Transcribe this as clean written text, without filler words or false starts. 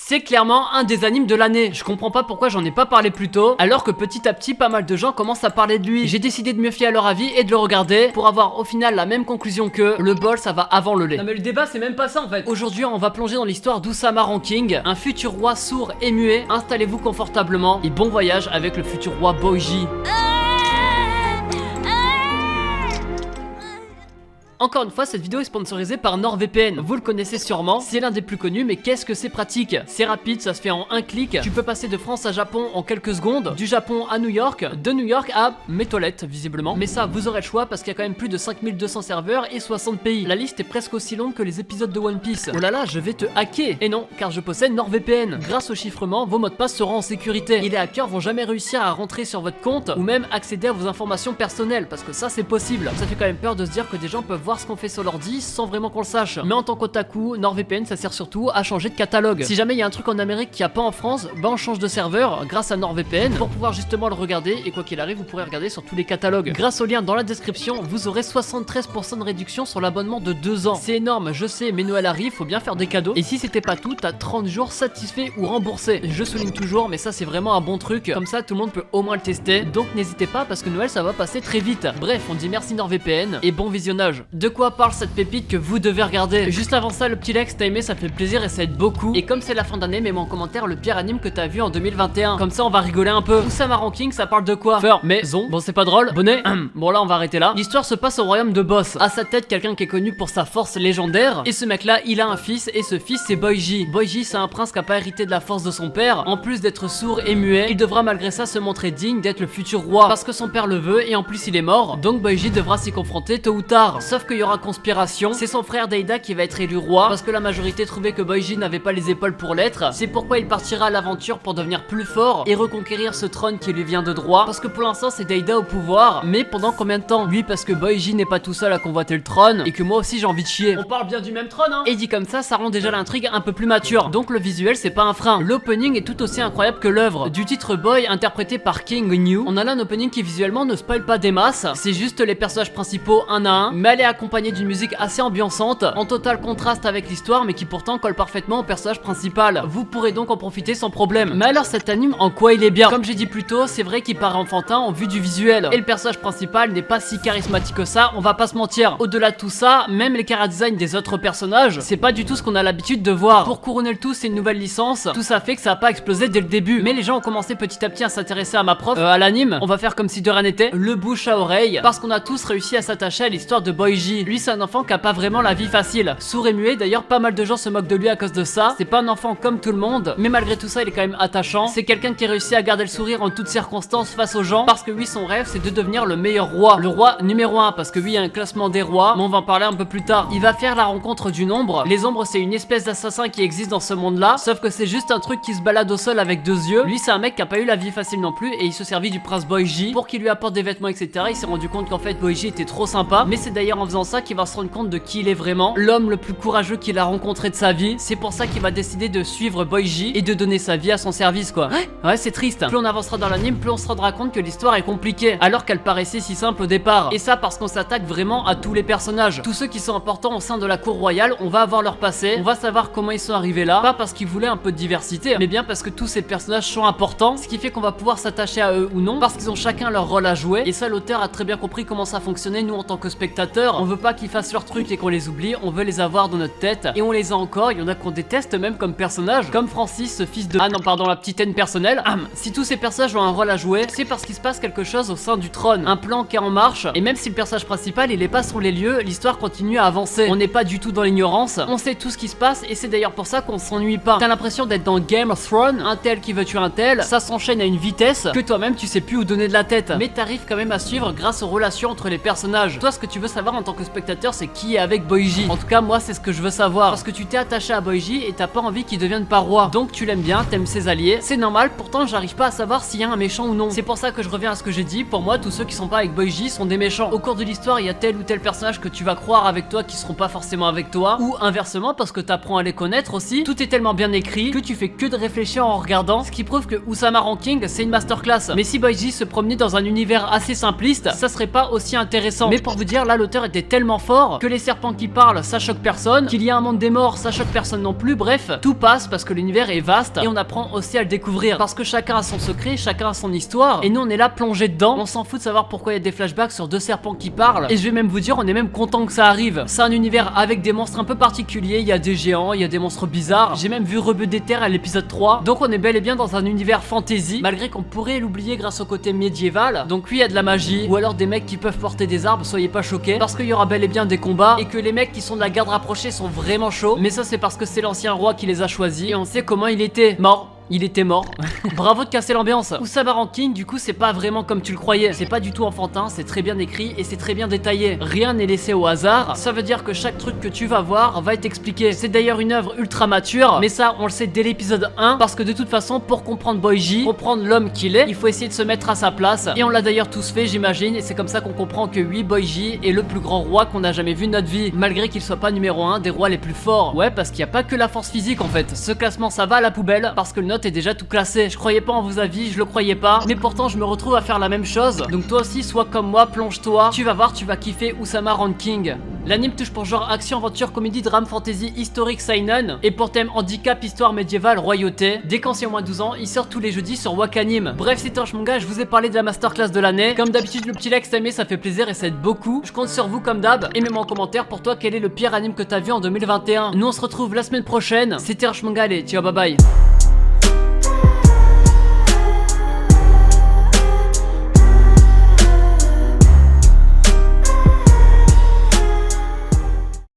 C'est clairement un des animes de l'année. Je comprends pas pourquoi j'en ai pas parlé plus tôt, alors que petit à petit pas mal de gens commencent à parler de lui. J'ai décidé de me fier à leur avis et de le regarder pour avoir au final la même conclusion que le bol ça va avant le lait. Non mais le débat c'est même pas ça en fait. Aujourd'hui on va plonger dans l'histoire d'Usama Ranking, un futur roi sourd et muet. Installez-vous confortablement et bon voyage avec le futur roi Boiji. Encore une fois, cette vidéo est sponsorisée par NordVPN. Vous le connaissez sûrement, c'est l'un des plus connus, mais qu'est-ce que c'est pratique? C'est rapide, ça se fait en un clic. Tu peux passer de France à Japon en quelques secondes, du Japon à New York, de New York à mes toilettes, visiblement. Mais ça, vous aurez le choix parce qu'il y a quand même plus de 5200 serveurs et 60 pays. La liste est presque aussi longue que les épisodes de One Piece. Oh là là, je vais te hacker. Et non, car je possède NordVPN. Grâce au chiffrement, vos mots de passe seront en sécurité. Et les hackers vont jamais réussir à rentrer sur votre compte ou même accéder à vos informations personnelles, parce que ça c'est possible. Ça fait quand même peur de se dire que des gens peuvent voir ce qu'on fait sur l'ordi sans vraiment qu'on le sache. Mais en tant qu'otaku, NordVPN ça sert surtout à changer de catalogue. Si jamais il y a un truc en Amérique qu'il n'y a pas en France, bah on change de serveur grâce à NordVPN pour pouvoir justement le regarder, et quoi qu'il arrive vous pourrez regarder sur tous les catalogues. Grâce au lien dans la description, vous aurez 73% de réduction sur l'abonnement de 2 ans. C'est énorme, je sais, mais Noël arrive, faut bien faire des cadeaux. Et si c'était pas tout, t'as 30 jours satisfaits ou remboursés. Je souligne toujours, mais ça c'est vraiment un bon truc. Comme ça tout le monde peut au moins le tester. Donc n'hésitez pas parce que Noël ça va passer très vite. Bref, on dit merci NordVPN et bon visionnage. De quoi parle cette pépite que vous devez regarder? Juste avant ça, le petit like si t'as aimé, ça fait plaisir et ça aide beaucoup. Et comme c'est la fin d'année, mets-moi en commentaire le pire anime que t'as vu en 2021. Comme ça on va rigoler un peu. Usama Ranking, ça parle de quoi? Faire maison. Bon c'est pas drôle. Bonnet. Bon là on va arrêter là. L'histoire se passe au royaume de Boss. À sa tête quelqu'un qui est connu pour sa force légendaire. Et ce mec là il a un fils et ce fils c'est Boiji. Boiji c'est un prince qui a pas hérité de la force de son père. En plus d'être sourd et muet, il devra malgré ça se montrer digne d'être le futur roi. Parce que son père le veut et en plus il est mort. Donc Boiji devra s'y confronter tôt ou tard. Sauf qu'il y aura conspiration. C'est son frère Deida qui va être élu roi parce que la majorité trouvait que Boiji n'avait pas les épaules pour l'être. C'est pourquoi il partira à l'aventure pour devenir plus fort et reconquérir ce trône qui lui vient de droit. Parce que pour l'instant c'est Deida au pouvoir. Mais pendant combien de temps? Lui parce que Boiji n'est pas tout seul à convoiter le trône et que moi aussi j'ai envie de chier. On parle bien du même trône hein. Et dit comme ça rend déjà l'intrigue un peu plus mature. Donc le visuel c'est pas un frein. L'opening est tout aussi incroyable que l'œuvre. Du titre Boy interprété par King New, on a là un opening qui visuellement ne spoil pas des masses. C'est juste les personnages principaux un à un, mais elle est accompagnée d'une musique assez ambiançante, en total contraste avec l'histoire mais qui pourtant colle parfaitement au personnage principal. Vous pourrez donc en profiter sans problème. Mais alors cet anime en quoi il est bien? Comme j'ai dit plus tôt, c'est vrai qu'il paraît enfantin en vue du visuel. Et le personnage principal n'est pas si charismatique que ça, on va pas se mentir. Au-delà de tout ça, même les chara design des autres personnages, c'est pas du tout ce qu'on a l'habitude de voir. Pour couronner le tout, c'est une nouvelle licence. Tout ça fait que ça a pas explosé dès le début. Mais les gens ont commencé petit à petit à s'intéresser à ma prof, à l'anime. On va faire comme si de rien n'était, le bouche à oreille, parce qu'on a tous réussi à s'attacher à l'histoire de Boiji. Lui c'est un enfant qui a pas vraiment la vie facile. Sourd et muet, d'ailleurs pas mal de gens se moquent de lui à cause de ça. C'est pas un enfant comme tout le monde, mais malgré tout ça il est quand même attachant. C'est quelqu'un qui réussit à garder le sourire en toutes circonstances face aux gens, parce que lui son rêve c'est de devenir le meilleur roi. Le roi numéro 1, parce que lui il y a un classement des rois, mais on va en parler un peu plus tard. Il va faire la rencontre d'une ombre. Les ombres c'est une espèce d'assassin qui existe dans ce monde là, sauf que c'est juste un truc qui se balade au sol avec 2 yeux. Lui c'est un mec qui a pas eu la vie facile non plus, et il se servit du prince Boiji pour qu'il lui apporte des vêtements etc. Il s'est rendu compte qu'en fait Boiji était trop sympa, mais c'est d'ailleurs en faisant ça qu'il va se rendre compte de qui il est vraiment, l'homme le plus courageux qu'il a rencontré de sa vie. C'est pour ça qu'il va décider de suivre Boiji et de donner sa vie à son service quoi. Ouais c'est triste. Plus on avancera dans l'anime, plus on se rendra compte que l'histoire est compliquée, alors qu'elle paraissait si simple au départ. Et ça parce qu'on s'attaque vraiment à tous les personnages. Tous ceux qui sont importants au sein de la cour royale, on va avoir leur passé, on va savoir comment ils sont arrivés là, pas parce qu'ils voulaient un peu de diversité, mais bien parce que tous ces personnages sont importants, ce qui fait qu'on va pouvoir s'attacher à eux ou non, parce qu'ils ont chacun leur rôle à jouer. Et ça l'auteur a très bien compris comment ça fonctionnait. Nous en tant que spectateurs, on veut pas qu'ils fassent leur truc et qu'on les oublie, on veut les avoir dans notre tête, et on les a encore. Il y en a qu'on déteste même comme personnage, comme Francis, ce fils de... Ah non pardon, la petite haine personnelle. Si tous ces personnages ont un rôle à jouer, c'est parce qu'il se passe quelque chose au sein du trône, un plan qui est en marche, et même si le personnage principal il est pas sur les lieux, l'histoire continue à avancer. On n'est pas du tout dans l'ignorance, on sait tout ce qui se passe, et c'est d'ailleurs pour ça qu'on s'ennuie pas. T'as l'impression d'être dans Game of Thrones, un tel qui veut tuer un tel, ça s'enchaîne à une vitesse que toi-même tu sais plus où donner de la tête, mais t'arrives quand même à suivre grâce aux relations entre les personnages. Toi ce que tu veux savoir en tant que spectateur c'est qui est avec Boiji. En tout cas moi c'est ce que je veux savoir, parce que tu t'es attaché à Boiji et t'as pas envie qu'il devienne pas roi, donc tu l'aimes bien, t'aimes ses alliés, c'est normal. Pourtant j'arrive pas à savoir s'il y a un méchant ou non. C'est pour ça que je reviens à ce que j'ai dit, pour moi tous ceux qui sont pas avec Boiji sont des méchants. Au cours de l'histoire il y a tel ou tel personnage que tu vas croire avec toi qui seront pas forcément avec toi, ou inversement parce que t'apprends à les connaître aussi. Tout est tellement bien écrit que tu fais que de réfléchir en regardant, ce qui prouve que Usama Ranking c'est une masterclass. Mais si Boiji se promenait dans un univers assez simpliste, ça serait pas aussi intéressant. Mais pour vous dire, là l'auteur est concept est tellement fort que les serpents qui parlent ça choque personne, qu'il y a un monde des morts ça choque personne non plus, bref, tout passe parce que l'univers est vaste et on apprend aussi à le découvrir parce que chacun a son secret, chacun a son histoire et nous on est là plongé dedans, on s'en fout de savoir pourquoi il y a des flashbacks sur deux serpents qui parlent et je vais même vous dire on est même content que ça arrive. C'est un univers avec des monstres un peu particuliers, il y a des géants, il y a des monstres bizarres, j'ai même vu Rebeu des Terres à l'épisode 3, donc on est bel et bien dans un univers fantasy malgré qu'on pourrait l'oublier grâce au côté médiéval. Donc oui il y a de la magie ou alors des mecs qui peuvent porter des armes, soyez pas choqués parce qu'il y aura bel et bien des combats et que les mecs qui sont de la garde rapprochée sont vraiment chauds, mais ça c'est parce que c'est l'ancien roi qui les a choisis et on sait comment il était mort. Il était mort. Bravo de casser l'ambiance. Usama Ranking, du coup, c'est pas vraiment comme tu le croyais. C'est pas du tout enfantin, c'est très bien écrit et c'est très bien détaillé. Rien n'est laissé au hasard. Ça veut dire que chaque truc que tu vas voir va être expliqué. C'est d'ailleurs une œuvre ultra mature, mais ça, on le sait dès l'épisode 1, parce que de toute façon, pour comprendre Boiji, comprendre l'homme qu'il est, il faut essayer de se mettre à sa place. Et on l'a d'ailleurs tous fait, j'imagine, et c'est comme ça qu'on comprend que oui, Boiji est le plus grand roi qu'on a jamais vu de notre vie, malgré qu'il soit pas numéro 1 des rois les plus forts. Ouais, parce qu'il y a pas que la force physique en fait. Ce classement, ça va à la poubelle, parce que le note est déjà tout classé. Je croyais pas en vos avis, je le croyais pas, mais pourtant je me retrouve à faire la même chose. Donc toi aussi, sois comme moi, plonge-toi. Tu vas voir, tu vas kiffer Usama Ranking. L'anime touche pour genre action, aventure, comédie, drame, fantasy, historique, seinen, et pour thème handicap, histoire médiévale, royauté. Dès qu'en moins 12 ans, il sort tous les jeudis sur Wakanim. Bref, c'était un manga, je vous ai parlé de la masterclass de l'année. Comme d'habitude, le petit like si aimé, ça fait plaisir et ça aide beaucoup. Je compte sur vous comme d'hab. Et même en commentaire pour toi quel est le pire anime que t'as vu en 2021. Nous on se retrouve la semaine prochaine. C'était un manga, allez, ciao, bye bye.